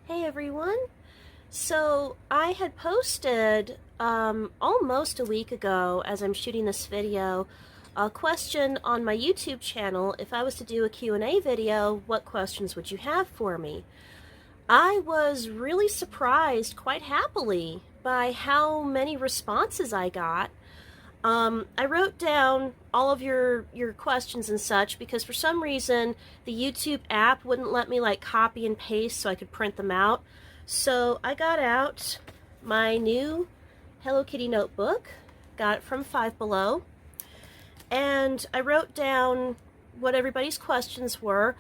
Hey everyone. So I had posted almost a week ago, as I'm shooting this video, a question on my YouTube channel. If I was to do a Q&A video, what questions would you have for me? I was really surprised, quite happily, by how many responses I got. I wrote down all of your questions and such because for some reason the YouTube app wouldn't let me like copy and paste so I could print them out. So I got out my new Hello Kitty notebook, got it from Five Below, and I wrote down what everybody's questions were.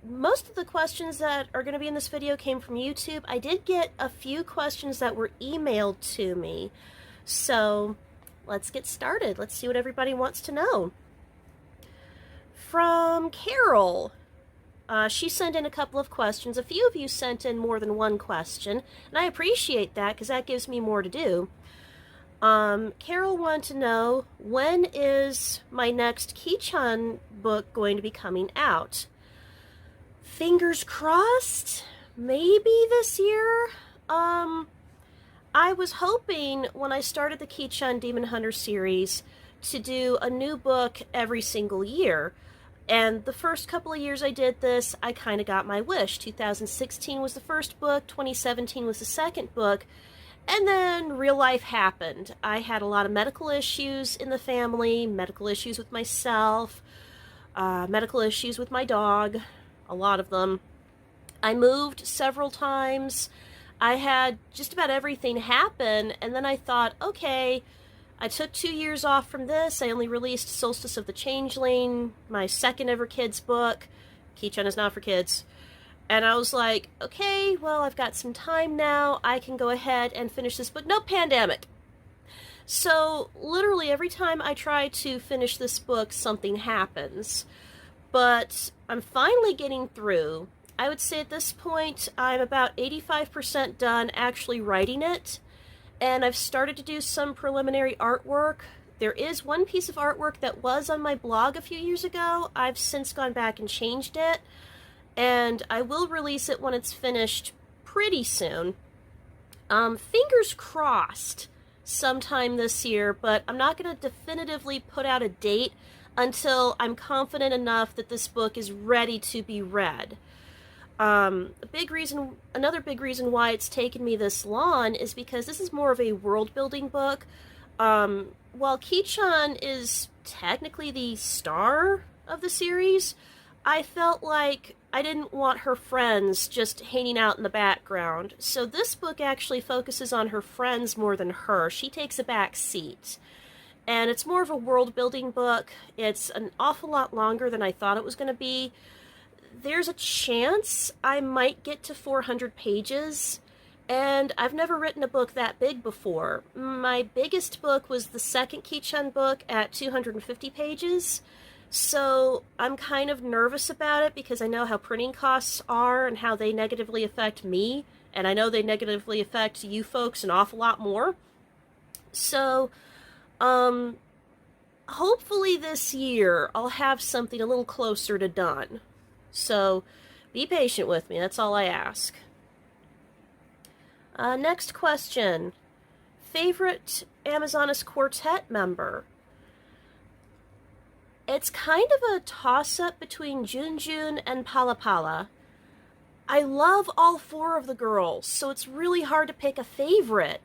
Most of the questions that are going to be in this video came from YouTube. I did get a few questions that were emailed to me. So let's get started. Let's see what everybody wants to know. From Carol. She sent in a couple of questions. A few of you sent in more than one question, and I appreciate that because that gives me more to do. Carol wanted to know, when is my next Ki-chan book going to be coming out? Fingers crossed, maybe this year. I was hoping when I started the Ki-chan Demon Hunter series to do a new book every single year. And the first couple of years I did this, I kind of got my wish. 2016 was the first book, 2017 was the second book, and then real life happened. I had a lot of medical issues in the family, medical issues with myself, medical issues with my dog, a lot of them. I moved several times. I had just about everything happen, and then I thought, okay, I took 2 years off from this. I only released Solstice of the Changeling, my second ever kids book. Ki-chan is not for kids. And I was like, okay, well, I've got some time now. I can go ahead and finish this book. No pandemic. So literally every time I try to finish this book, something happens. But I'm finally getting through. I would say at this point, I'm about 85% done actually writing it. And I've started to do some preliminary artwork. There is one piece of artwork that was on my blog a few years ago. I've since gone back and changed it, and I will release it when it's finished pretty soon. Fingers crossed sometime this year, but I'm not going to definitively put out a date until I'm confident enough that this book is ready to be read. Another big reason why it's taken me this long is because this is more of a world-building book. While Ki-chan is technically the star of the series, I felt like I didn't want her friends just hanging out in the background. So this book actually focuses on her friends more than her. She takes a back seat. And it's more of a world-building book. It's an awful lot longer than I thought it was going to be. There's a chance I might get to 400 pages, and I've never written a book that big before. My biggest book was the second Ki-chan book at 250 pages, so I'm kind of nervous about it because I know how printing costs are and how they negatively affect me, and I know they negatively affect you folks an awful lot more. So, hopefully this year I'll have something a little closer to done. So, be patient with me, that's all I ask. Next question. Favorite Amazonas Quartet member? It's kind of a toss-up between Junjun and Pala Pala. I love all four of the girls, so it's really hard to pick a favorite.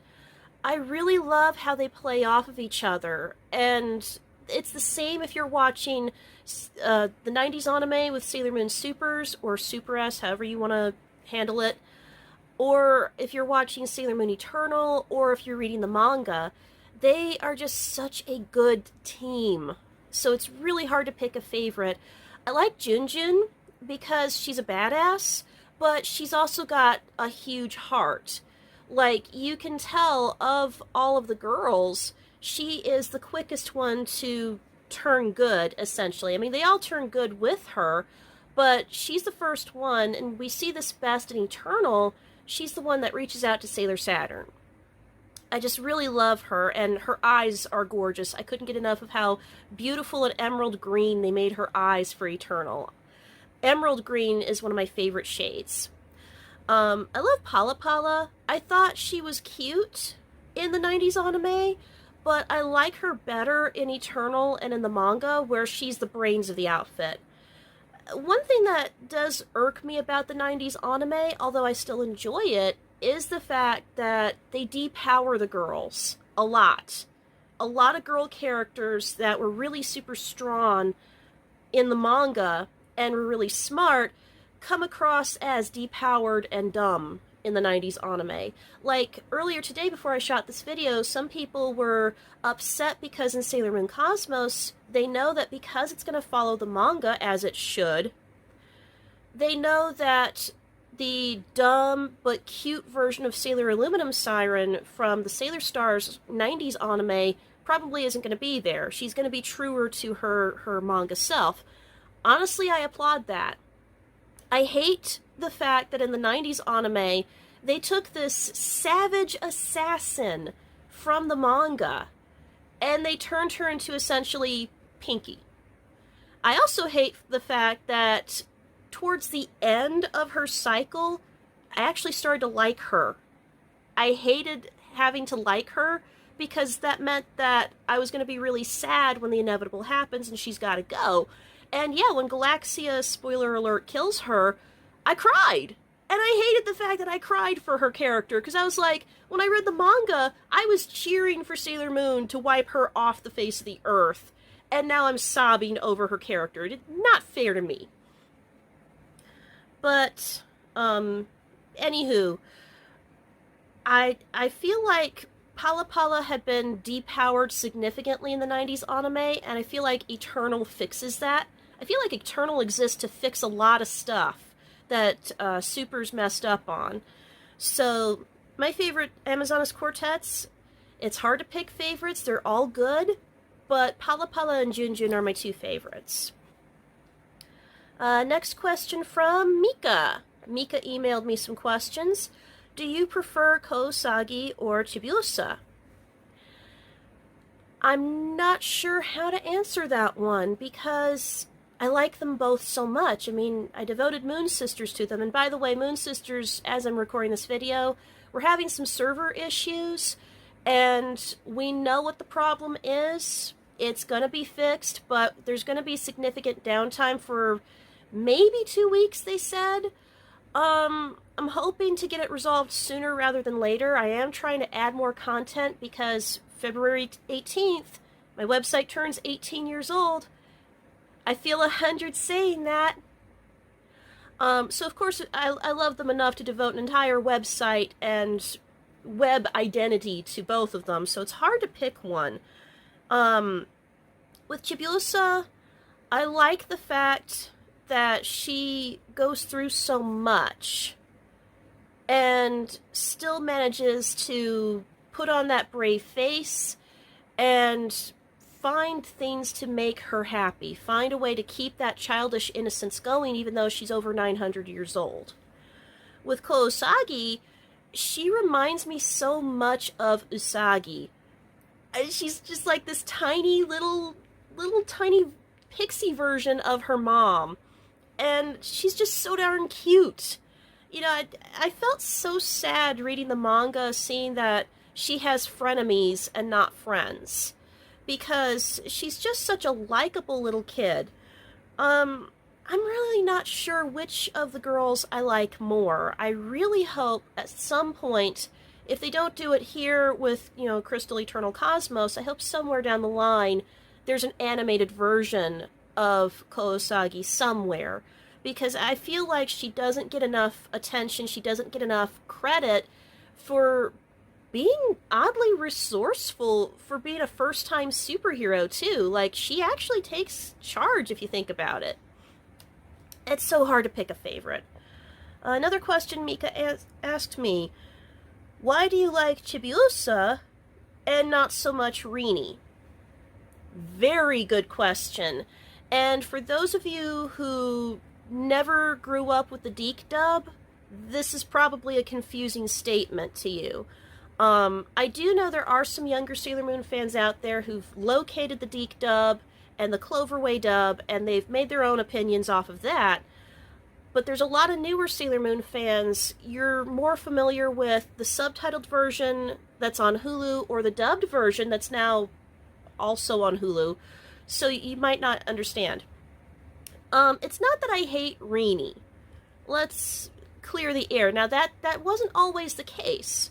I really love how they play off of each other, and it's the same if you're watching the 90s anime with Sailor Moon Supers, or Super S, however you want to handle it, or if you're watching Sailor Moon Eternal, or if you're reading the manga. They are just such a good team, so it's really hard to pick a favorite. I like Junjun because she's a badass, but she's also got a huge heart. Like, you can tell of all of the girls, she is the quickest one to turn good, essentially. I mean, they all turn good with her, but she's the first one, and we see this best in Eternal. She's the one that reaches out to Sailor Saturn. I just really love her, and her eyes are gorgeous. I couldn't get enough of how beautiful and emerald green they made her eyes for Eternal. Emerald green is one of my favorite shades. I love Pala Pala. I thought she was cute in the 90s anime, but I like her better in Eternal and in the manga, where she's the brains of the outfit. One thing that does irk me about the 90s anime, although I still enjoy it, is the fact that they depower the girls a lot. A lot of girl characters that were really super strong in the manga and were really smart come across as depowered and dumb in the 90s anime. Like, earlier today before I shot this video, some people were upset because in Sailor Moon Cosmos, they know that because it's going to follow the manga as it should, they know that the dumb but cute version of Sailor Aluminum Siren from the Sailor Stars 90s anime probably isn't going to be there. She's going to be truer to her manga self. Honestly, I applaud that. I hate the fact that in the 90s anime, they took this savage assassin from the manga and they turned her into essentially Pinky. I also hate the fact that towards the end of her cycle, I actually started to like her. I hated having to like her because that meant that I was going to be really sad when the inevitable happens and she's got to go. And yeah, when Galaxia, spoiler alert, kills her, I cried. And I hated the fact that I cried for her character, because I was like, when I read the manga, I was cheering for Sailor Moon to wipe her off the face of the earth. And now I'm sobbing over her character. It's not fair to me. But, anywho, I feel like Pala Pala had been depowered significantly in the 90s anime, and I feel like Eternal fixes that. I feel like Eternal exists to fix a lot of stuff that Super's messed up on. So, my favorite Amazonas quartets, it's hard to pick favorites, they're all good, but Pala Pala and Junjun are my two favorites. Next question from Mika. Mika emailed me some questions. Do you prefer Kousagi or Chibiusa? I'm not sure how to answer that one because I like them both so much. I mean, I devoted Moon Sisters to them. And by the way, Moon Sisters, as I'm recording this video, we're having some server issues. And we know what the problem is. It's going to be fixed, but there's going to be significant downtime for maybe 2 weeks, they said. I'm hoping to get it resolved sooner rather than later. I am trying to add more content because February 18th, my website turns 18 years old. I feel 100 saying that. So of course, I love them enough to devote an entire website and web identity to both of them, so it's hard to pick one. With Chibiusa, I like the fact that she goes through so much and still manages to put on that brave face and find things to make her happy, find a way to keep that childish innocence going even though she's over 900 years old. With Kousagi, she reminds me so much of Usagi. She's just like this tiny little tiny pixie version of her mom. And she's just so darn cute. You know, I felt so sad reading the manga, seeing that she has frenemies and not friends. Because she's just such a likable little kid. I'm really not sure which of the girls I like more. I really hope at some point, if they don't do it here with, you know, Crystal Eternal Cosmos, I hope somewhere down the line there's an animated version of Kousagi somewhere, because I feel like she doesn't get enough attention, she doesn't get enough credit for being oddly resourceful, for being a first-time superhero, too. Like, she actually takes charge, if you think about it. It's so hard to pick a favorite. Another question Mika asked me, why do you like Chibiusa and not so much Rini? Very good question. And for those of you who never grew up with the Deke dub, this is probably a confusing statement to you. I do know there are some younger Sailor Moon fans out there who've located the Deke dub and the Cloverway dub, and they've made their own opinions off of that. But there's a lot of newer Sailor Moon fans. You're more familiar with the subtitled version that's on Hulu or the dubbed version that's now also on Hulu, so you might not understand. It's not that I hate Rini. Let's clear the air. Now, that wasn't always the case.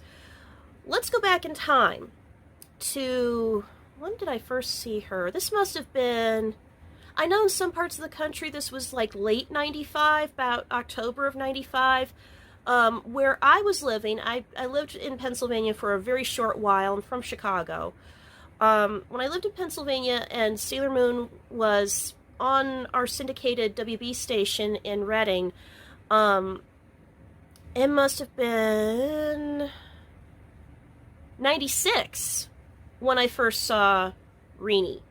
Let's go back in time to... when did I first see her? This must have been... I know in some parts of the country this was like late 95, about October of 95. Where I was living, I lived in Pennsylvania for a very short while. I'm from Chicago. When I lived in Pennsylvania and Sailor Moon was on our syndicated WB station in Reading, it must have been 96 when I first saw Rini.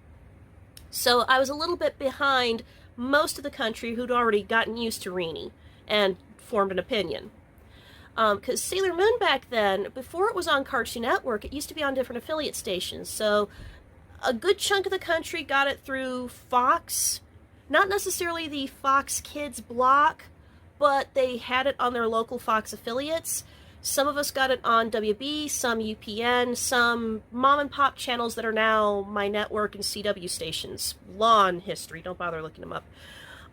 So I was a little bit behind most of the country who'd already gotten used to Rini and formed an opinion. Because Sailor Moon back then, before it was on Cartoon Network, it used to be on different affiliate stations. So a good chunk of the country got it through Fox. Not necessarily the Fox Kids block, but they had it on their local Fox affiliates. Some of us got it on WB, some UPN, some mom and pop channels that are now My Network and CW stations. Long history, don't bother looking them up.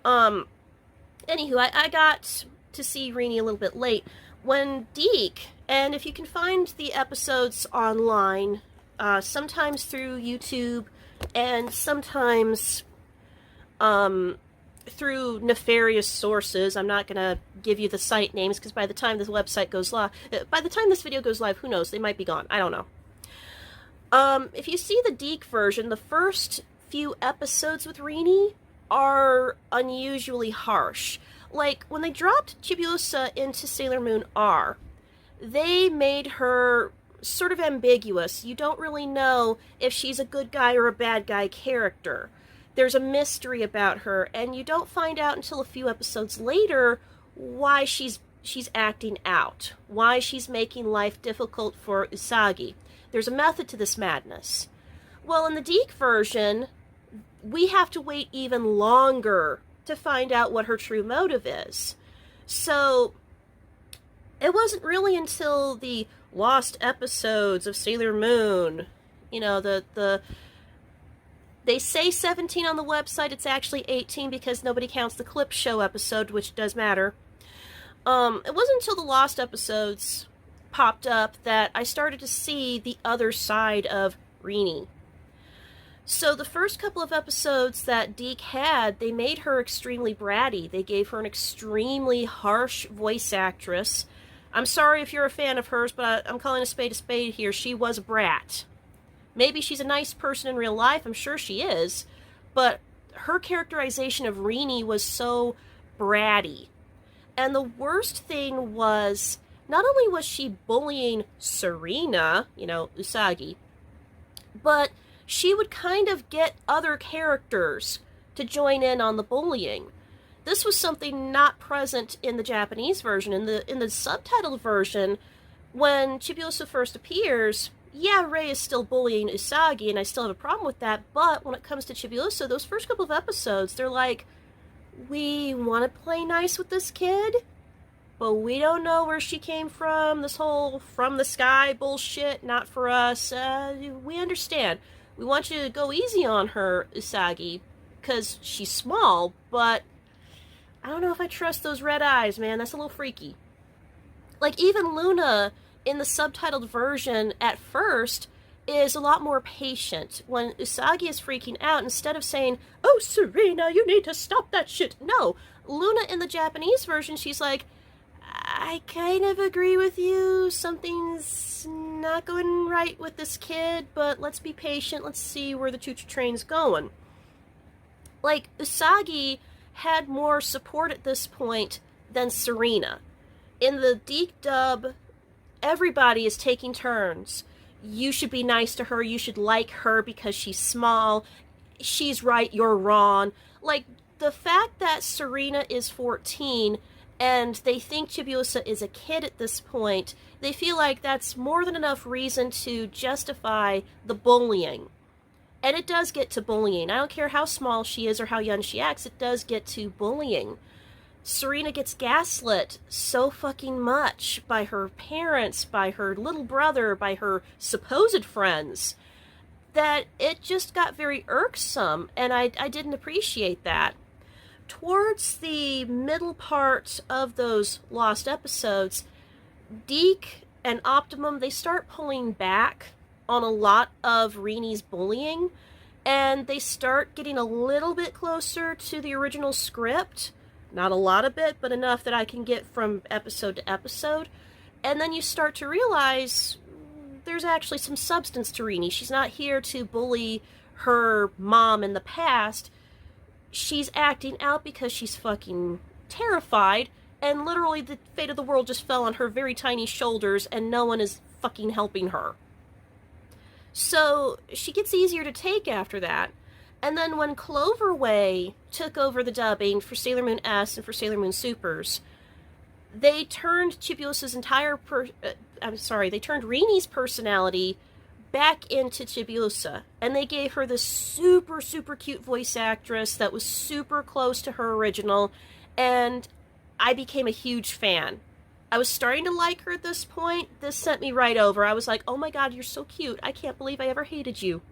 Anywho, I got to see Rini a little bit late. When Deke, and if you can find the episodes online, sometimes through YouTube, and sometimes through nefarious sources. I'm not going to give you the site names because by the time this website goes live, by the time this video goes live, who knows? They might be gone. I don't know. If you see the Deke version, the first few episodes with Rini are unusually harsh. Like, when they dropped Chibiusa into Sailor Moon R, they made her sort of ambiguous. You don't really know if she's a good guy or a bad guy character. There's a mystery about her, and you don't find out until a few episodes later why she's acting out, why she's making life difficult for Usagi. There's a method to this madness. Well, in the Deke version, we have to wait even longer to find out what her true motive is. So, it wasn't really until the lost episodes of Sailor Moon, you know, they say 17 on the website, it's actually 18 because nobody counts the clip show episode, which does matter. It wasn't until the lost episodes popped up that I started to see the other side of Rini. So the first couple of episodes that Deke had, they made her extremely bratty. They gave her an extremely harsh voice actress. I'm sorry if you're a fan of hers, but I'm calling a spade here. She was a brat. Maybe she's a nice person in real life, I'm sure she is, but her characterization of Rini was so bratty. And the worst thing was, not only was she bullying Serena, you know, Usagi, but she would kind of get other characters to join in on the bullying. This was something not present in the Japanese version. In the subtitled version, when Chibiusa first appears, yeah, Rei is still bullying Usagi, and I still have a problem with that, but when it comes to Chibiusa, those first couple of episodes, they're like, we want to play nice with this kid, but we don't know where she came from, this whole from the sky bullshit, not for us, we understand. We want you to go easy on her, Usagi, because she's small, but I don't know if I trust those red eyes, man. That's a little freaky. Like, even Luna, in the subtitled version, at first, is a lot more patient. When Usagi is freaking out, instead of saying, "Oh, Serena, you need to stop that shit," no. Luna, in the Japanese version, she's like, I kind of agree with you. Something's not going right with this kid, but let's be patient. Let's see where the choo-choo train's going. Like, Usagi had more support at this point than Serena. In the Deke dub, everybody is taking turns. You should be nice to her. You should like her because she's small. She's right, you're wrong. Like, the fact that Serena is 14 and they think Chibiusa is a kid at this point, they feel like that's more than enough reason to justify the bullying. And it does get to bullying. I don't care how small she is or how young she acts, it does get to bullying. Serena gets gaslit so fucking much by her parents, by her little brother, by her supposed friends, that it just got very irksome, and I didn't appreciate that. Towards the middle part of those lost episodes, Deke and Optimum, they start pulling back on a lot of Reenie's bullying, and they start getting a little bit closer to the original script. Not a lot of it, but enough that I can get from episode to episode. And then you start to realize there's actually some substance to Reenie. She's not here to bully her mom in the past. She's acting out because she's fucking terrified, and literally the fate of the world just fell on her very tiny shoulders, and no one is fucking helping her. So she gets easier to take after that. And then when Cloverway took over the dubbing for Sailor Moon S and for Sailor Moon Supers, they turned Chibiusa's they turned Reenie's personality back into Chibiusa, and they gave her this super, super cute voice actress that was super close to her original, and I became a huge fan. I was starting to like her at this point. This sent me right over. I was like, oh my god, you're so cute. I can't believe I ever hated you.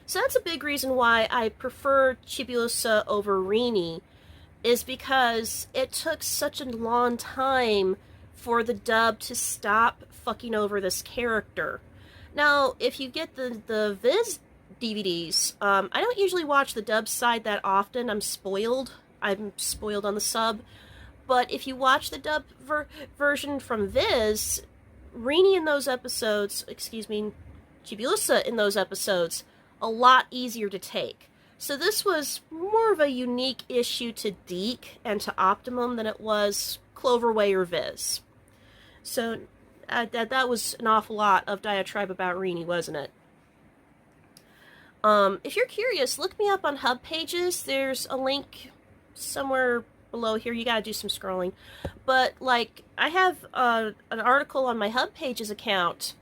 So that's a big reason why I prefer Chibiusa over Reenie, is because it took such a long time for the dub to stop fucking over this character. Now, if you get the Viz DVDs, I don't usually watch the dub side that often. I'm spoiled on the sub. But if you watch the dub version from Viz, Reenie in those episodes, Chibiusa in those episodes, a lot easier to take. So this was more of a unique issue to Deke and to Optimum than it was Cloverway or Viz. So that was an awful lot of diatribe about Reenie, wasn't it? If you're curious, look me up on HubPages. There's a link somewhere below here. You gotta do some scrolling. But, like, I have an article on my HubPages account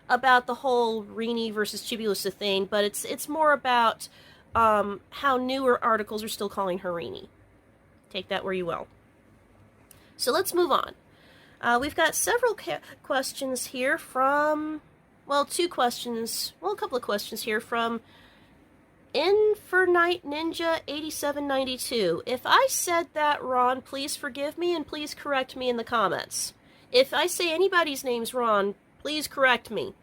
about the whole Reenie versus Chibiusa thing, but it's more about how newer articles are still calling her Reenie. Take that where you will. So let's move on. We've got several questions here from, a couple of questions here from Infernite Ninja 8792. If I said that wrong, please forgive me and please correct me in the comments. If I say anybody's name's wrong, please correct me.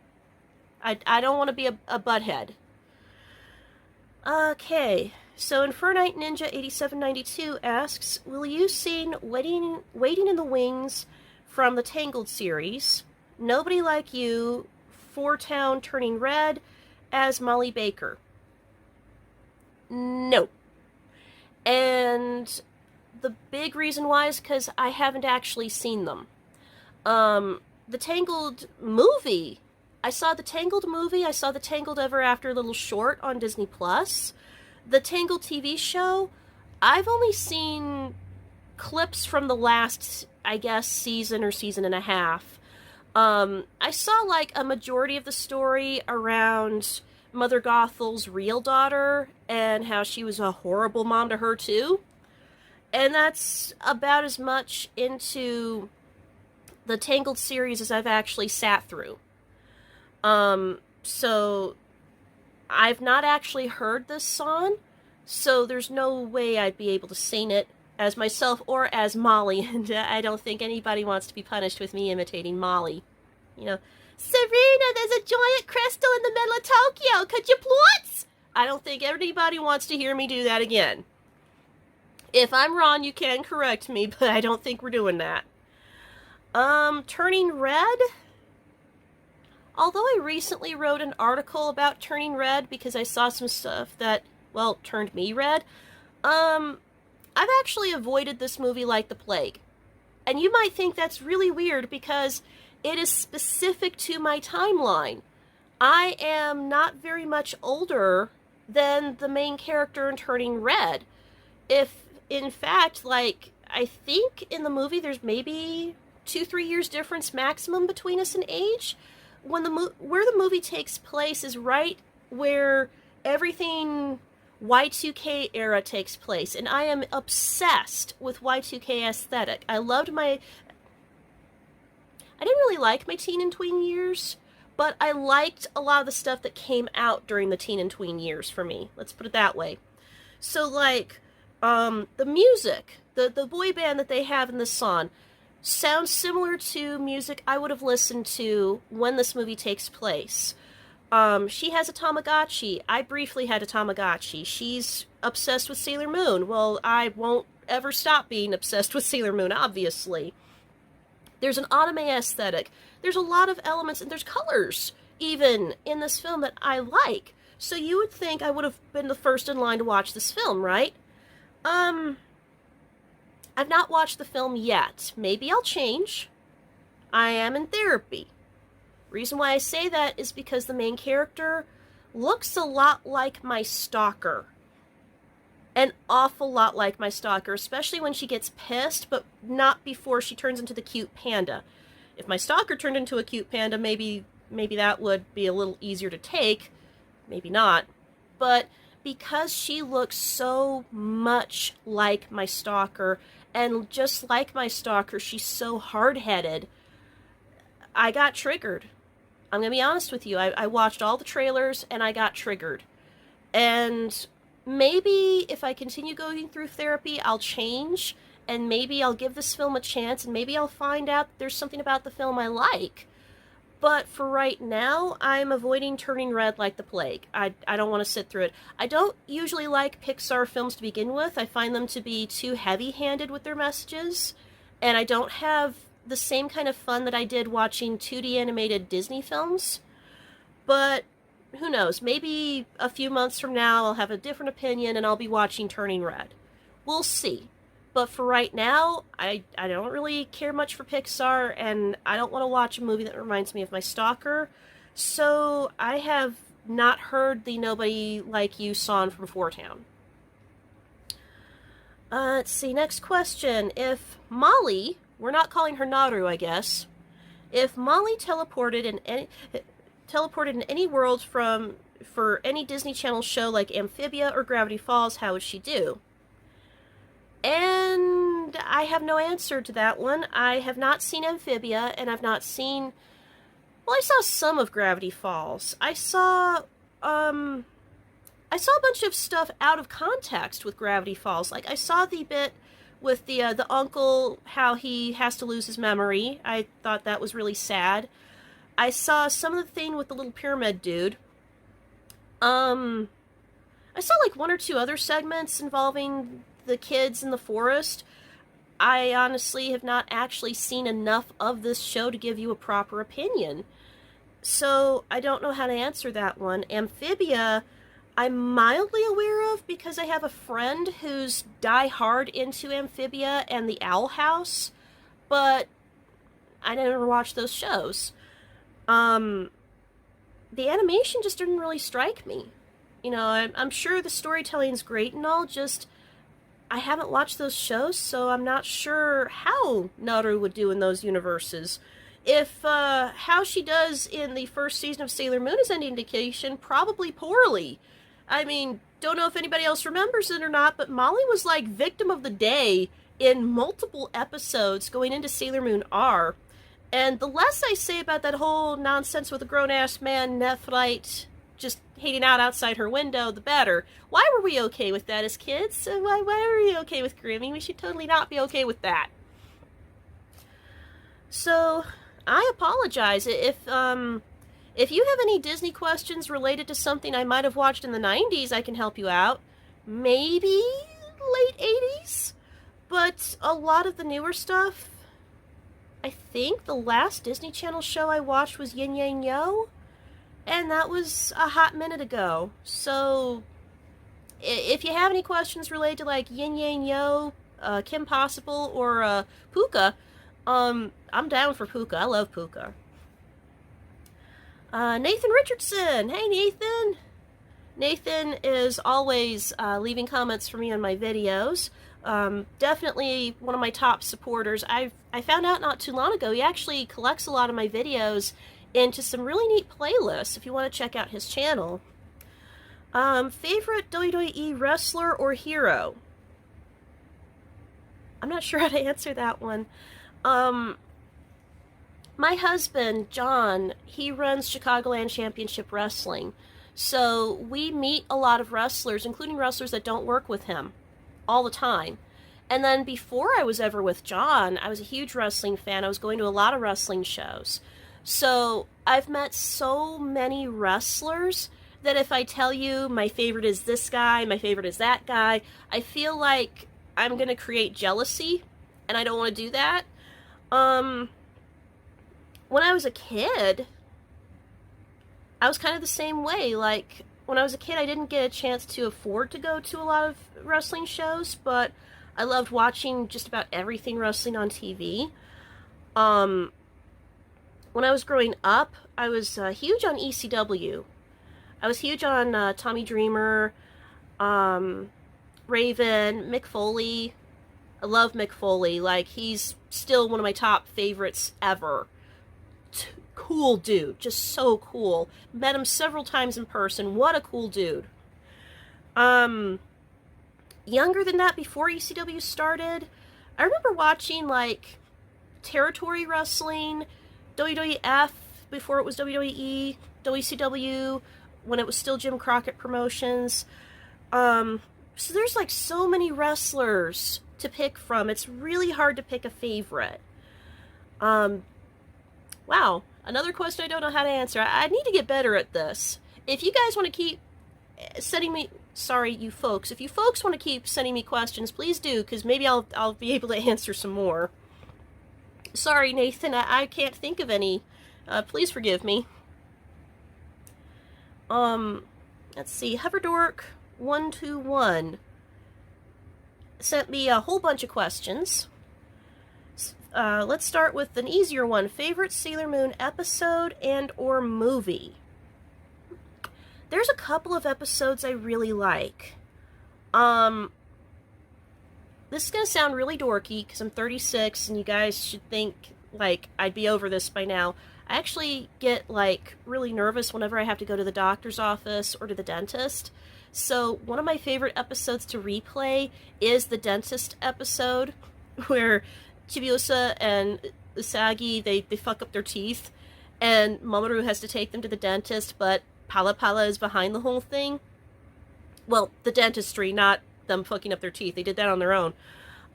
I don't want to be a butthead. Okay, so Infernite Ninja 8792 asks, will you sing Waiting in the Wings from the Tangled series, Nobody Like You, Four Town Turning Red, as Molly Baker? No. And the big reason why is because I haven't actually seen them. The Tangled movie, I saw the Tangled movie, I saw the Tangled Ever After little short on Disney+. The Tangled TV show, I've only seen clips from the last, I guess, season or season and a half. I saw, like, a majority of the story around Mother Gothel's real daughter and how she was a horrible mom to her, too. And that's about as much into the Tangled series as I've actually sat through. So I've not actually heard this song, so there's no way I'd be able to sing it as myself or as Molly, and I don't think anybody wants to be punished with me imitating Molly. You know, Serena, there's a giant crystal in the middle of Tokyo, could you please? I don't think anybody wants to hear me do that again. If I'm wrong, you can correct me, but I don't think we're doing that. Turning Red? Although I recently wrote an article about Turning Red because I saw some stuff that, well, turned me red, I've actually avoided this movie like the plague. And you might think that's really weird because it is specific to my timeline. I am not very much older than the main character in Turning Red. If, in fact, like, I think in the movie there's maybe 2-3 years difference maximum between us in age. When where the movie takes place is right where everything Y2K era takes place, and I am obsessed with Y2K aesthetic. I didn't really like my teen and tween years, but I liked a lot of the stuff that came out during the teen and tween years for me. Let's put it that way. So, like, the music, the boy band that they have in this song, sounds similar to music I would have listened to when this movie takes place. She has a Tamagotchi. I briefly had a Tamagotchi. She's obsessed with Sailor Moon. Well, I won't ever stop being obsessed with Sailor Moon, obviously. There's an anime aesthetic. There's a lot of elements, and there's colors, even, in this film that I like. So you would think I would have been the first in line to watch this film, right? I've not watched the film yet. Maybe I'll change. I am in therapy. Reason why I say that is because the main character looks a lot like my stalker. An awful lot like my stalker, especially when she gets pissed, but not before she turns into the cute panda. If my stalker turned into a cute panda, maybe that would be a little easier to take. Maybe not. But because she looks so much like my stalker, and just like my stalker, she's so hard-headed, I got triggered. I'm going to be honest with you. I watched all the trailers, and I got triggered. And maybe if I continue going through therapy, I'll change, and maybe I'll give this film a chance, and maybe I'll find out there's something about the film I like. But for right now, I'm avoiding turning red like the plague. I don't want to sit through it. I don't usually like Pixar films to begin with. I find them to be too heavy-handed with their messages, and I don't have the same kind of fun that I did watching 2D animated Disney films. But who knows? Maybe a few months from now I'll have a different opinion and I'll be watching Turning Red. We'll see. But for right now, I don't really care much for Pixar, and I don't want to watch a movie that reminds me of my stalker. So I have not heard the Nobody Like You song from Four Town. Let's see, next question. If Molly, we're not calling her Naru, I guess. If Molly teleported in any world for any Disney Channel show like Amphibia or Gravity Falls, how would she do? And I have no answer to that one. I have not seen Amphibia, and I've not seen... Well, I saw some of Gravity Falls. I saw a bunch of stuff out of context with Gravity Falls. Like, I saw the bit with the uncle, how he has to lose his memory. I thought that was really sad. I saw some of the thing with the little pyramid dude. I saw like one or two other segments involving the kids in the forest. I honestly have not actually seen enough of this show to give you a proper opinion. So I don't know how to answer that one. Amphibia, I'm mildly aware of because I have a friend who's die-hard into Amphibia and the Owl House, but I never watched those shows. The animation just didn't really strike me. You know, I'm sure the storytelling's great and all, just I haven't watched those shows, so I'm not sure how Naru would do in those universes. If how she does in the first season of Sailor Moon is any indication, probably poorly. I mean, don't know if anybody else remembers it or not, but Molly was like victim of the day in multiple episodes going into Sailor Moon R. And the less I say about that whole nonsense with a grown-ass man, Nephrite, just hanging out outside her window, the better. Why were we okay with that as kids? Why were we okay with grooming? We should totally not be okay with that. So, I apologize. If you have any Disney questions related to something I might have watched in the 90s, I can help you out. Maybe late 80s? But a lot of the newer stuff, I think the last Disney Channel show I watched was Yin Yang Yo, and that was a hot minute ago. So, if you have any questions related to, like, Yin Yang Yo, Kim Possible, or Puka, I'm down for Puka. I love Puka. Nathan Richardson! Hey, Nathan! Nathan is always leaving comments for me on my videos. Definitely one of my top supporters. I found out not too long ago he actually collects a lot of my videos into some really neat playlists if you want to check out his channel. Favorite WWE wrestler or hero? I'm not sure how to answer that one. Um, my husband, John, he runs Chicagoland Championship Wrestling. So we meet a lot of wrestlers, including wrestlers that don't work with him, all the time. And then before I was ever with John, I was a huge wrestling fan. I was going to a lot of wrestling shows. So I've met so many wrestlers that if I tell you my favorite is this guy, my favorite is that guy, I feel like I'm going to create jealousy, and I don't want to do that. Um, when I was a kid, I was kind of the same way. Like, when I was a kid, I didn't get a chance to afford to go to a lot of wrestling shows, but I loved watching just about everything wrestling on TV. Um, when I was growing up, I was huge on ECW. I was huge on Tommy Dreamer, Raven, Mick Foley. I love Mick Foley. Like, he's still one of my top favorites ever. Cool dude. Just so cool. Met him several times in person. What a cool dude. Younger than that, before ECW started, I remember watching, like, territory wrestling, WWF before it was WWE, WCW when it was still Jim Crockett Promotions. So there's, like, so many wrestlers to pick from. It's really hard to pick a favorite. Wow. Another question I don't know how to answer. I need to get better at this. If you guys want to keep sending me... Sorry, you folks. If you folks want to keep sending me questions, please do, because maybe I'll be able to answer some more. Sorry, Nathan. I can't think of any. Please forgive me. Let's see. Hoverdork121 sent me a whole bunch of questions. Let's start with an easier one. Favorite Sailor Moon episode and or movie? There's a couple of episodes I really like. This is going to sound really dorky because I'm 36 and you guys should think, like, I'd be over this by now. I actually get, like, really nervous whenever I have to go to the doctor's office or to the dentist. So one of my favorite episodes to replay is the dentist episode where Chibiusa and Usagi, they fuck up their teeth, and Mamoru has to take them to the dentist, but Pala Pala is behind the whole thing. Well, the dentistry, not them fucking up their teeth. They did that on their own.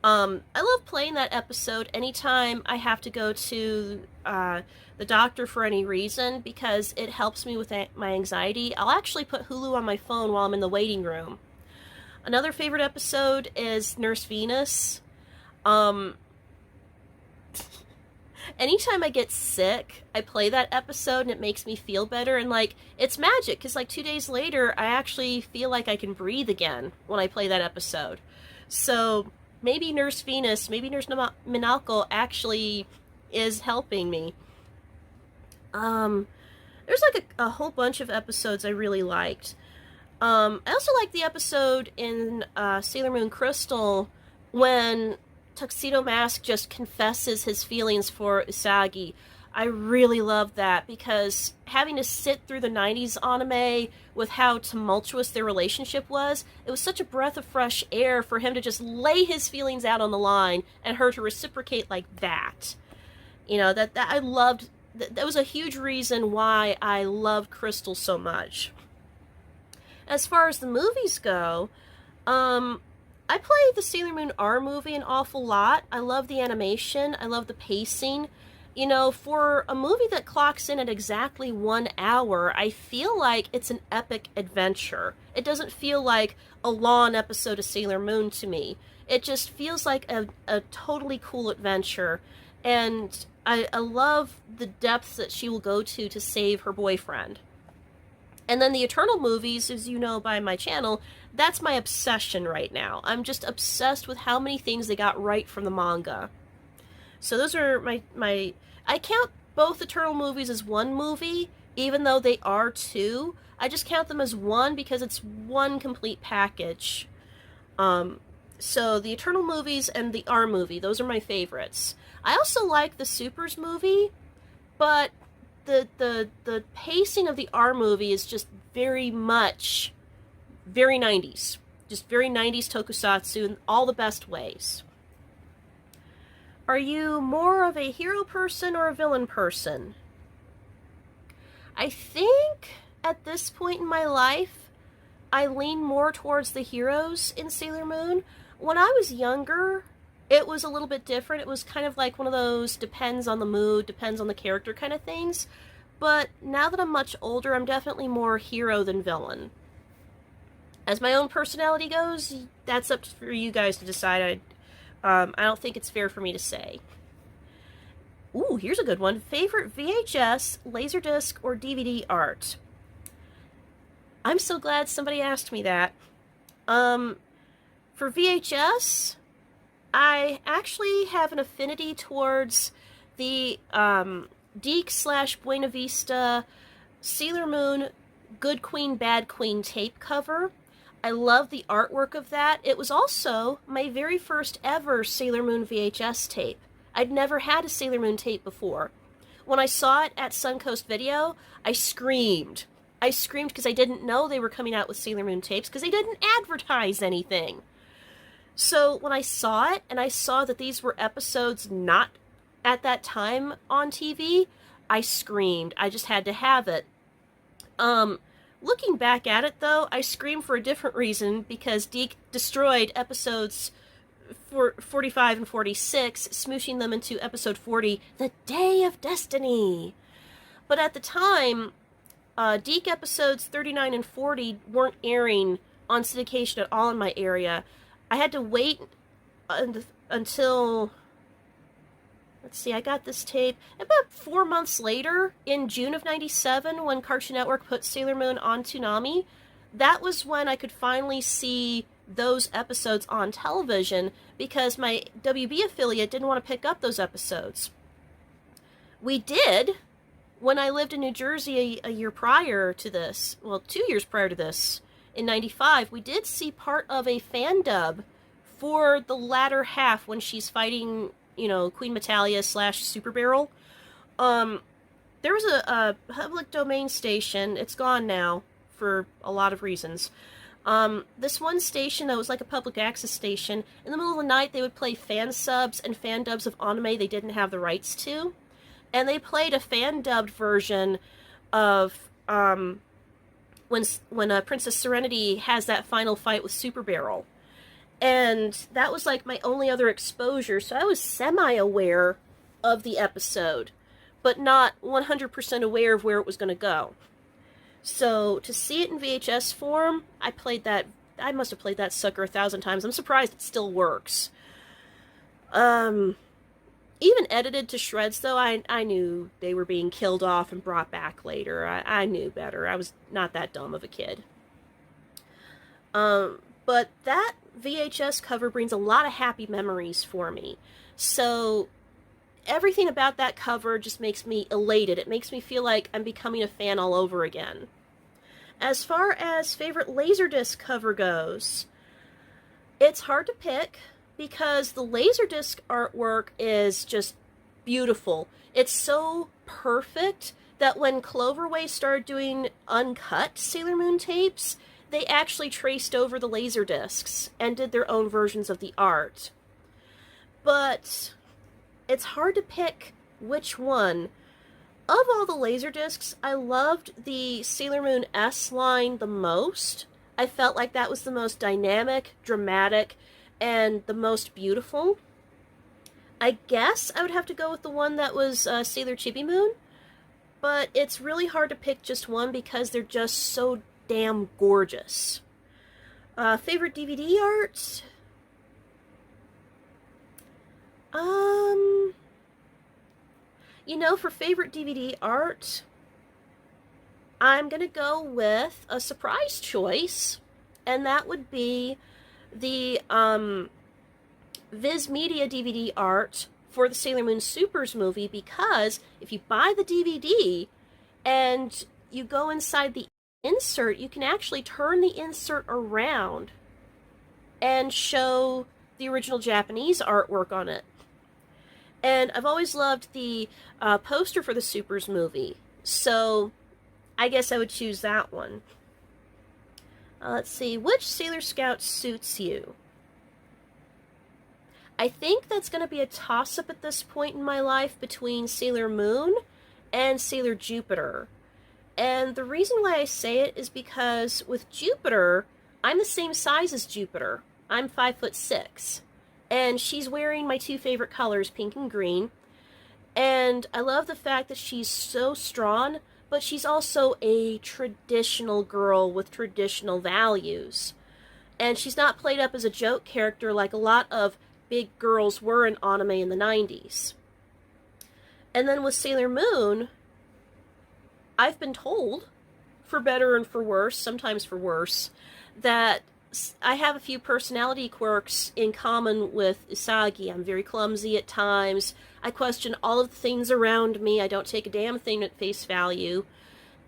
I love playing that episode anytime I have to go to the doctor for any reason, because it helps me with my anxiety. I'll actually put Hulu on my phone while I'm in the waiting room. Another favorite episode is Nurse Venus. Anytime I get sick, I play that episode and it makes me feel better, and, like, it's magic, because, like, 2 days later, I actually feel like I can breathe again when I play that episode. So, maybe Nurse Venus, maybe Nurse Minako actually is helping me. There's, like, a whole bunch of episodes I really liked. I also like the episode in Sailor Moon Crystal when Tuxedo Mask just confesses his feelings for Usagi. I really love that, because having to sit through the 90s anime with how tumultuous their relationship was, it was such a breath of fresh air for him to just lay his feelings out on the line and her to reciprocate like that. You know, that I loved. That was a huge reason why I loved Crystal so much. As far as the movies go, I play the Sailor Moon R movie an awful lot. I love the animation. I love the pacing. You know, for a movie that clocks in at exactly 1 hour, I feel like it's an epic adventure. It doesn't feel like a long episode of Sailor Moon to me. It just feels like a totally cool adventure. And I love the depths that she will go to save her boyfriend. And then the Eternal movies, as you know by my channel, that's my obsession right now. I'm just obsessed with how many things they got right from the manga. So those are my I count both Eternal movies as one movie, even though they are two. I just count them as one because it's one complete package. So the Eternal movies and the R movie, those are my favorites. I also like the Supers movie, but the pacing of the R movie is just very much very 90s. Just very 90s tokusatsu in all the best ways. Are you more of a hero person or a villain person? I think at this point in my life, I lean more towards the heroes in Sailor Moon. When I was younger, it was a little bit different. It was kind of like one of those depends on the mood, depends on the character kind of things. But now that I'm much older, I'm definitely more hero than villain. As my own personality goes, that's up for you guys to decide. I don't think it's fair for me to say. Ooh, here's a good one. Favorite VHS, Laserdisc, or DVD art? I'm so glad somebody asked me that. For VHS, I actually have an affinity towards the Deke/Buena Vista Sailor Moon Good Queen, Bad Queen tape cover. I love the artwork of that. It was also my very first ever Sailor Moon VHS tape. I'd never had a Sailor Moon tape before. When I saw it at Suncoast Video, I screamed. I screamed because I didn't know they were coming out with Sailor Moon tapes because they didn't advertise anything. So when I saw it and I saw that these were episodes not at that time on TV, I screamed. I just had to have it. Looking back at it, though, I scream for a different reason, because Deke destroyed episodes 45 and 46, smooshing them into episode 40, The Day of Destiny. But at the time, Deke episodes 39 and 40 weren't airing on syndication at all in my area. I had to wait until... Let's see, I got this tape about 4 months later, in June of 97, when Cartoon Network put Sailor Moon on Toonami. That was when I could finally see those episodes on television, because my WB affiliate didn't want to pick up those episodes. We did, when I lived in New Jersey a year prior to this, well, 2 years prior to this, in 95, we did see part of a fan dub for the latter half when she's fighting... Queen Metalia / Super Barrel. There was a public domain station. It's gone now for a lot of reasons. This one station that was like a public access station, in the middle of the night they would play fan subs and fan dubs of anime they didn't have the rights to. And they played a fan dubbed version of when Princess Serenity has that final fight with Super Barrel. And that was like my only other exposure, so I was semi-aware of the episode, but not 100% aware of where it was going to go. So to see it in VHS form, I must have played that sucker 1,000 times. I'm surprised it still works. Even edited to shreds, though, I knew they were being killed off and brought back later. I knew better. I was not that dumb of a kid. But that VHS cover brings a lot of happy memories for me. So everything about that cover just makes me elated. It makes me feel like I'm becoming a fan all over again. As far as favorite Laserdisc cover goes, it's hard to pick because the Laserdisc artwork is just beautiful. It's so perfect that when Cloverway started doing uncut Sailor Moon tapes, they actually traced over the Laserdiscs and did their own versions of the art. But it's hard to pick which one. Of all the Laserdiscs, I loved the Sailor Moon S line the most. I felt like that was the most dynamic, dramatic, and the most beautiful. I guess I would have to go with the one that was Sailor Chibi Moon, but it's really hard to pick just one because they're just so damn gorgeous. Favorite DVD art? For favorite DVD art, I'm gonna go with a surprise choice, and that would be the Viz Media DVD art for the Sailor Moon Supers movie, because if you buy the DVD and you go inside the insert, you can actually turn the insert around and show the original Japanese artwork on it. And I've always loved the poster for the Supers movie, so I guess I would choose that one. Let's see, which Sailor Scout suits you? I think that's going to be a toss-up at this point in my life between Sailor Moon and Sailor Jupiter. And the reason why I say it is because with Jupiter, I'm the same size as Jupiter. I'm 5'6". And she's wearing my two favorite colors, pink and green. And I love the fact that she's so strong, but she's also a traditional girl with traditional values. And she's not played up as a joke character like a lot of big girls were in anime in the 90s. And then with Sailor Moon, I've been told, for better and for worse, sometimes for worse, that I have a few personality quirks in common with Usagi. I'm very clumsy at times. I question all of the things around me. I don't take a damn thing at face value.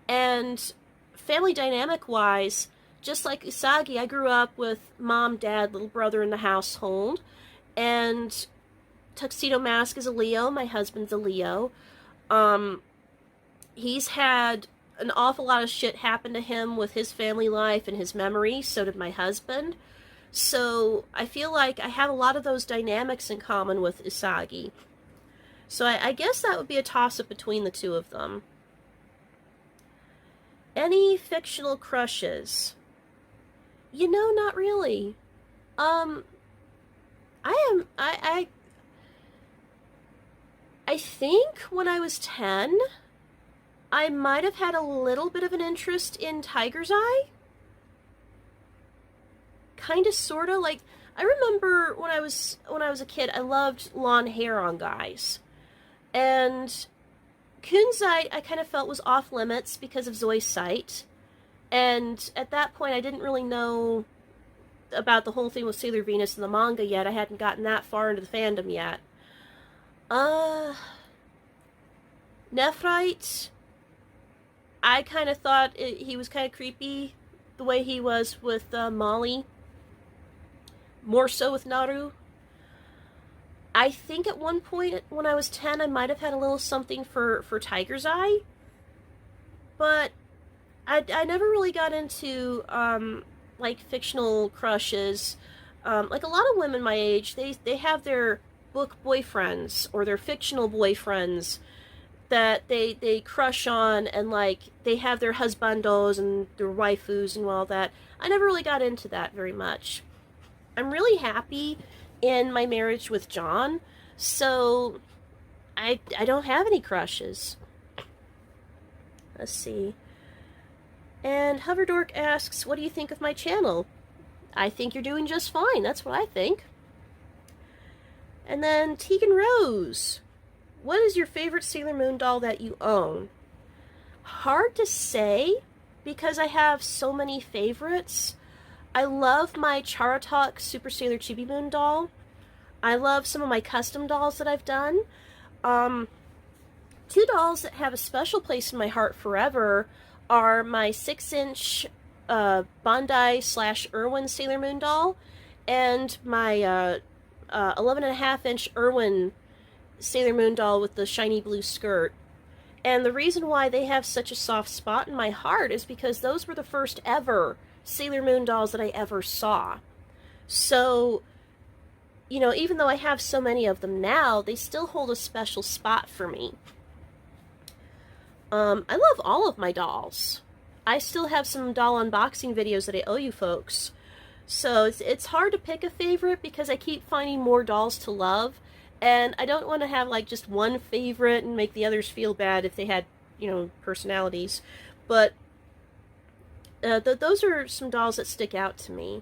And family dynamic-wise, just like Usagi, I grew up with mom, dad, little brother in the household. And Tuxedo Mask is a Leo. My husband's a Leo. He's had an awful lot of shit happen to him with his family life and his memory. So did my husband. So I feel like I have a lot of those dynamics in common with Usagi. So I guess that would be a toss-up between the two of them. Any fictional crushes? You know, not really. I think when I was 10, I might have had a little bit of an interest in Tiger's Eye. Kinda, sorta. Like, I remember when I was a kid, I loved long hair on guys. And Kunzite, I kind of felt was off limits because of Zoe's sight. And at that point, I didn't really know about the whole thing with Sailor Venus in the manga yet. I hadn't gotten that far into the fandom yet. Nephrite, I kind of thought he was kind of creepy, the way he was with Molly. More so with Naru. I think at one point when I was 10, I might have had a little something for Tiger's Eye. But I never really got into, like, fictional crushes. Like, a lot of women my age, they have their book boyfriends or their fictional boyfriends that they crush on, and, like, they have their husbandos and their waifus and all that. I never really got into that very much. I'm really happy in my marriage with John, so I don't have any crushes. Let's see. And Hoverdork asks, what do you think of my channel? I think you're doing just fine. That's what I think. And then Tegan Rose, what is your favorite Sailor Moon doll that you own? Hard to say, because I have so many favorites. I love my Charatalk Super Sailor Chibi Moon doll. I love some of my custom dolls that I've done. Two dolls that have a special place in my heart forever are my 6-inch Bandai/Irwin Sailor Moon doll and my 11.5-inch Irwin Sailor Moon doll with the shiny blue skirt. And the reason why they have such a soft spot in my heart is because those were the first ever Sailor Moon dolls that I ever saw. So, you know, even though I have so many of them now, they still hold a special spot for me. I love all of my dolls. I still have some doll unboxing videos that I owe you folks. So it's hard to pick a favorite because I keep finding more dolls to love. And I don't want to have, like, just one favorite and make the others feel bad if they had, you know, personalities. But those are some dolls that stick out to me.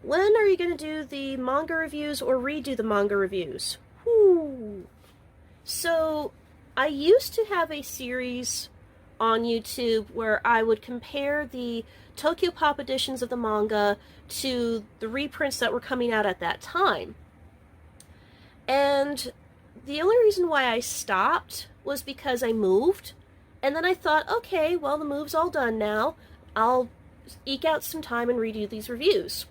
When are you going to do the manga reviews or redo the manga reviews? Whew. So, I used to have a series on YouTube where I would compare the Tokyo Pop editions of the manga to the reprints that were coming out at that time. And the only reason why I stopped was because I moved. And then I thought, okay, well, the move's all done now. I'll eke out some time and redo these reviews.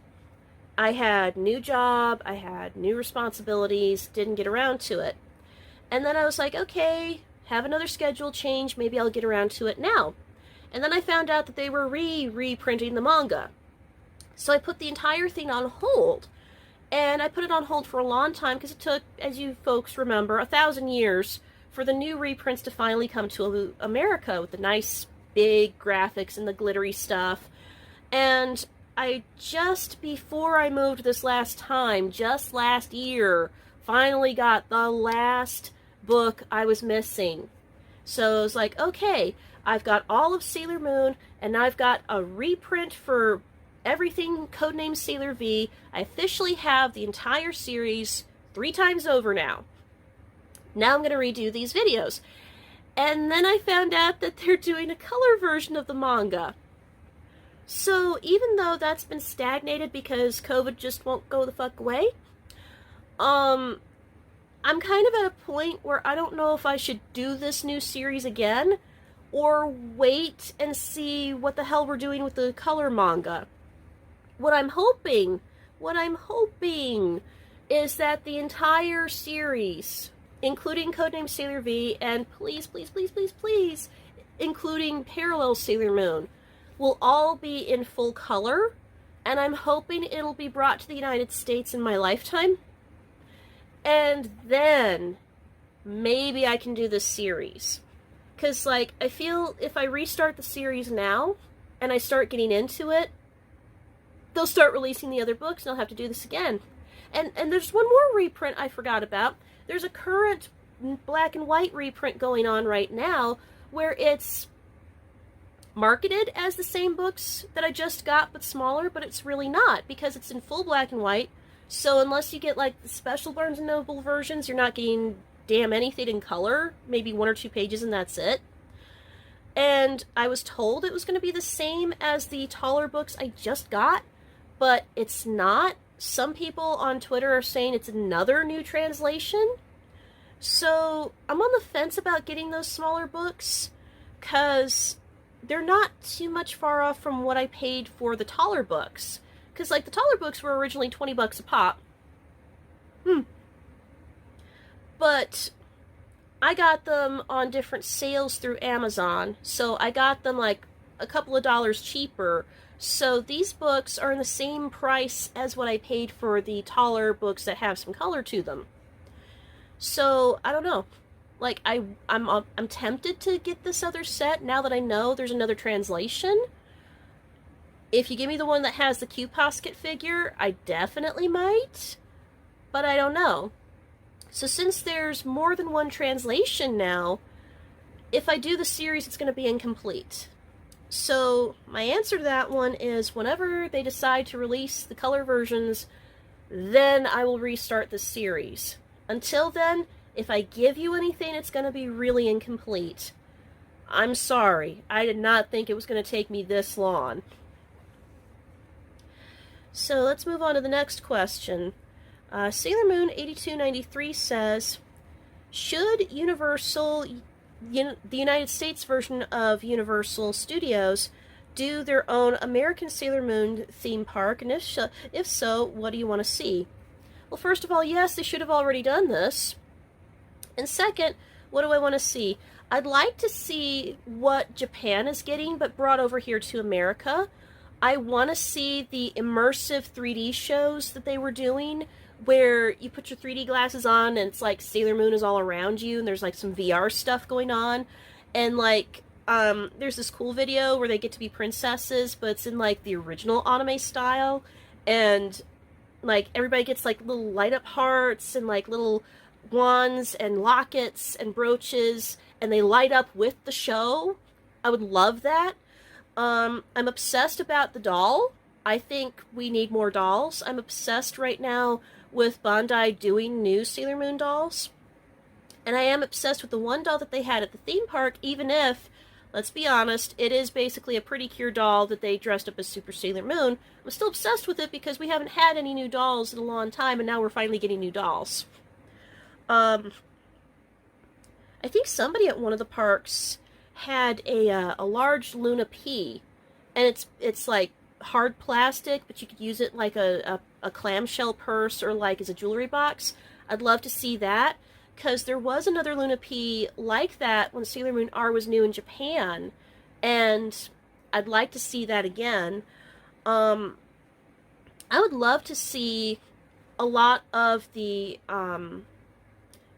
I had a new job, I had new responsibilities, didn't get around to it. And then I was like, okay, have another schedule change, maybe I'll get around to it now. And then I found out that they were reprinting the manga. So I put the entire thing on hold. And I put it on hold for a long time because it took, as you folks remember, 1,000 years for the new reprints to finally come to America with the nice big graphics and the glittery stuff. And I just before I moved this last time, just last year, finally got the last book I was missing. So I was like, okay, I've got all of Sailor Moon, and I've got a reprint for everything Codename Sailor V. I officially have the entire series 3 times over now. Now I'm going to redo these videos. And then I found out that they're doing a color version of the manga. So even though that's been stagnated because COVID just won't go the fuck away, I'm kind of at a point where I don't know if I should do this new series again or wait and see what the hell we're doing with the color manga. What I'm hoping is that the entire series, including Codename Sailor V, and please, including Parallel Sailor Moon, will all be in full color, and I'm hoping it'll be brought to the United States in my lifetime. And then maybe I can do this series. Because, like, I feel if I restart the series now and I start getting into it, they'll start releasing the other books and I'll have to do this again. And there's one more reprint I forgot about. There's a current black and white reprint going on right now where it's marketed as the same books that I just got but smaller, but it's really not because it's in full black and white. So unless you get like the special Barnes & Noble versions, you're not getting damn anything in color, maybe 1 or 2 pages and that's it. And I was told it was going to be the same as the taller books I just got, but it's not. Some people on Twitter are saying it's another new translation. So I'm on the fence about getting those smaller books because they're not too much far off from what I paid for the taller books. Because, like, the taller books were originally $20 a pop. But I got them on different sales through Amazon. So I got them, like, a couple of dollars cheaper. So these books are in the same price as what I paid for the taller books that have some color to them. So, I don't know. Like, I'm tempted to get this other set now that I know there's another translation. If you give me the one that has the Q-Posket figure, I definitely might. But I don't know. So since there's more than one translation now, if I do the series, it's going to be incomplete. So my answer to that one is whenever they decide to release the color versions, then I will restart the series. Until then, if I give you anything, it's going to be really incomplete. I'm sorry. I did not think it was going to take me this long. So let's move on to the next question. Sailor Moon 8293 says, should Universal, the United States version of Universal Studios, do their own American Sailor Moon theme park? And if so, what do you want to see? Well, first of all, yes, they should have already done this. And second, what do I want to see? I'd like to see what Japan is getting, but brought over here to America. I want to see the immersive 3D shows that they were doing, where you put your 3D glasses on and it's like Sailor Moon is all around you, and there's like some VR stuff going on. And like, there's this cool video where they get to be princesses, but it's in like the original anime style. And like, everybody gets like little light up hearts and like little wands and lockets and brooches, and they light up with the show. I would love that. I'm obsessed about the doll. I think we need more dolls. I'm obsessed right now with Bandai doing new Sailor Moon dolls. And I am obsessed with the one doll that they had at the theme park, even if, let's be honest, it is basically a Pretty Cure doll that they dressed up as Super Sailor Moon. I'm still obsessed with it because we haven't had any new dolls in a long time, and now we're finally getting new dolls. I think somebody at one of the parks had a large Luna P, and it's like hard plastic, but you could use it like a clamshell purse or like as a jewelry box. I'd love to see that, because there was another Luna P like that when Sailor Moon R was new in Japan, and I'd like to see that again. I would love to see a lot of the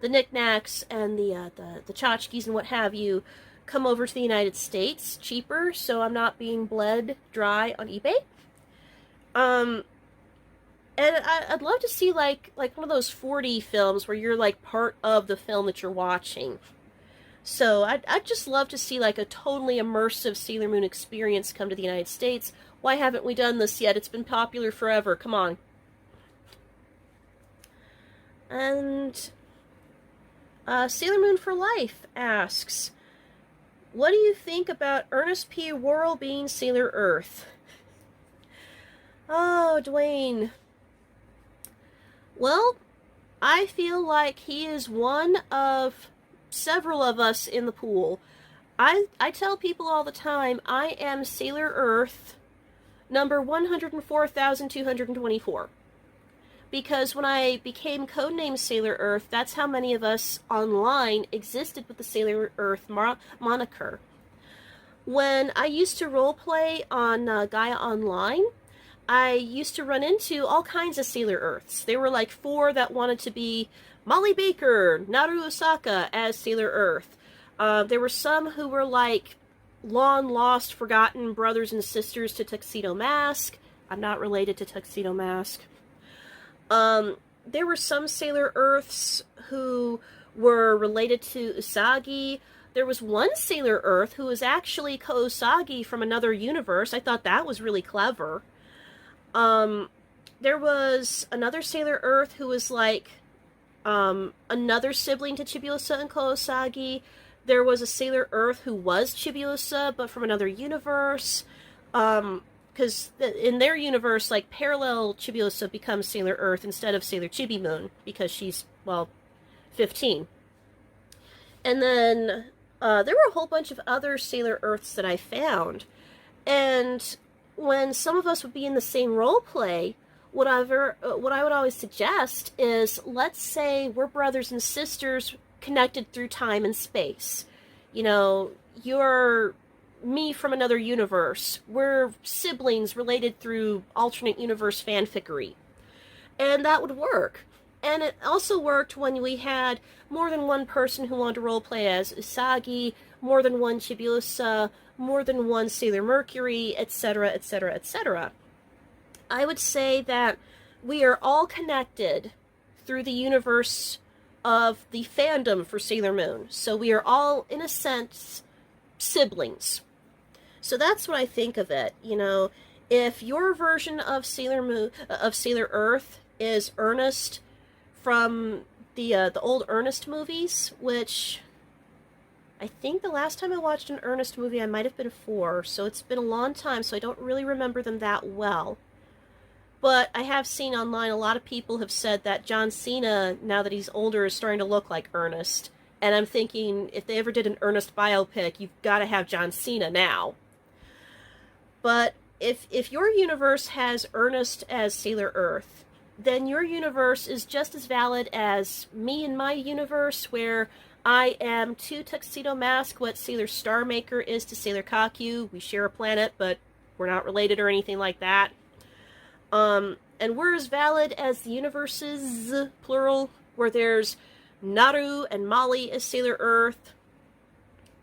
knickknacks and the tchotchkes and what have you come over to the United States cheaper, so I'm not being bled dry on eBay. And I'd love to see like one of those 4D films where you're like part of the film that you're watching. So I'd just love to see like a totally immersive Sailor Moon experience come to the United States. Why haven't we done this yet? It's been popular forever. Come on. And Sailor Moon for Life asks, what do you think about Ernest P. Worrell being Sailor Earth? Oh, Dwayne. Well, I feel like he is one of several of us in the pool. I tell people all the time, I am Sailor Earth number 104,224. Because when I became Codename Sailor Earth, that's how many of us online existed with the Sailor Earth moniker. When I used to roleplay on Gaia Online, I used to run into all kinds of Sailor Earths. There were like 4 that wanted to be Molly Baker, Naru Osaka as Sailor Earth. There were some who were like long lost, forgotten brothers and sisters to Tuxedo Mask. I'm not related to Tuxedo Mask. There were some Sailor Earths who were related to Usagi. There was one Sailor Earth who was actually Ko-Usagi from another universe. I thought that was really clever. There was another Sailor Earth who was like another sibling to Chibiusa and Ko-Usagi. There was a Sailor Earth who was Chibiusa, but from another universe. Because in their universe, like, parallel Chibiusa becomes Sailor Earth instead of Sailor Chibi Moon, because she's, well, 15. And then there were a whole bunch of other Sailor Earths that I found. And when some of us would be in the same role play, what I would always suggest is, let's say we're brothers and sisters connected through time and space. You know, you're me from another universe. We're siblings related through alternate universe fanfickery. And that would work. And it also worked when we had more than one person who wanted to roleplay as Usagi, more than one Chibiusa, more than one Sailor Mercury, etc., etc., etc. I would say that we are all connected through the universe of the fandom for Sailor Moon. So we are all, in a sense, siblings. So that's what I think of it. You know, if your version of Sailor Moon, of Sailor Earth, is Ernest from the old Ernest movies, which I think the last time I watched an Ernest movie I might have been 4, so it's been a long time, so I don't really remember them that well. But I have seen online a lot of people have said that John Cena, now that he's older, is starting to look like Ernest. And I'm thinking, if they ever did an Ernest biopic, you've got to have John Cena now. But if your universe has Ernest as Sailor Earth, then your universe is just as valid as me and my universe, where I am to Tuxedo Mask what Sailor Starmaker is to Sailor Kakyu. We share a planet, but we're not related or anything like that. And we're as valid as the universes, plural, where there's Naru and Molly as Sailor Earth,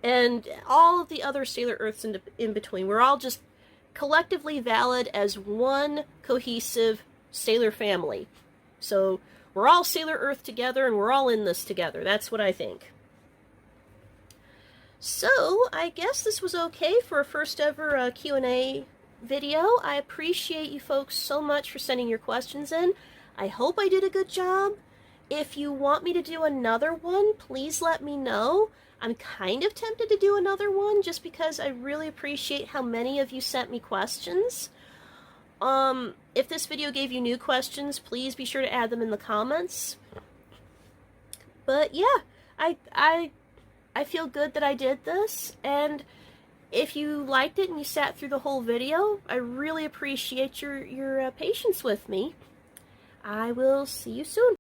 and all of the other Sailor Earths in between. We're all just collectively valid as one cohesive Sailor family. So we're all Sailor Earth together, and we're all in this together. That's what I think. So I guess this was okay for a first ever Q&A video. I appreciate you folks so much for sending your questions in. I hope I did a good job. If you want me to do another one, please let me know. I'm kind of tempted to do another one just because I really appreciate how many of you sent me questions. If this video gave you new questions, please be sure to add them in the comments. But yeah, I feel good that I did this, and if you liked it and you sat through the whole video, I really appreciate your patience with me. I will see you soon.